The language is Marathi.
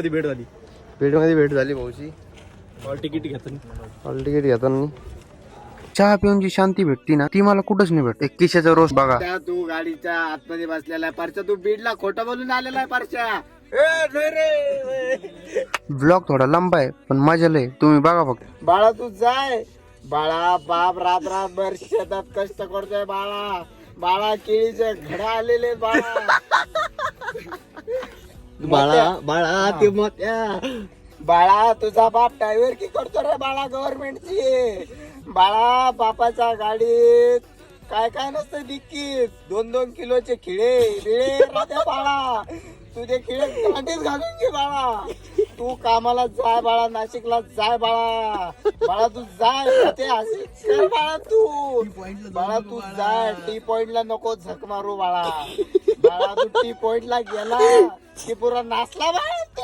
भेट झाली. पेठमध्ये भेट झाली भाऊची. हॉल तिकीट घेताना चहा पिऊन जी शांती भेटती ना ती मला कुठंच नाही भेटत. एक किशाचा रोज बघा. तू गाडीच्या आतमध्ये बसलेला आहे परच्या, तू बीडला खोटं बोलून आलेला आहे परच्या. ब्लॉग थोडा लंबा आहे पण मजा लय. तुम्ही बघा फक्त. बाळा तू जाय. बाळा बाप रात रातभर शेतात कष्ट करतोय. बाळा बाळा केळीचे घडा आलेले बाळा. बाळा ते मोठ्या बाळा तुझा बाप ड्रायव्हर की करतो रे बाळा गव्हर्नमेंटची. बाळा बापाच्या गाडीत काय काय नसतं डिक्कीत 2-2 किलोचे खिळे बिळे राहते बाळा. तुझे खिळे कांडीच घालून घे बाळा. तू कामाला जाय बाळा, नाशिकला जाय बाळा. बाळा तू जाय ते कर बाळा. तू बाळा तू जाय. टी पॉइंटला नको झक मारू बाळा. बाळा तू टी पॉइंटला गेला की पुरा नाचला बाळा तू.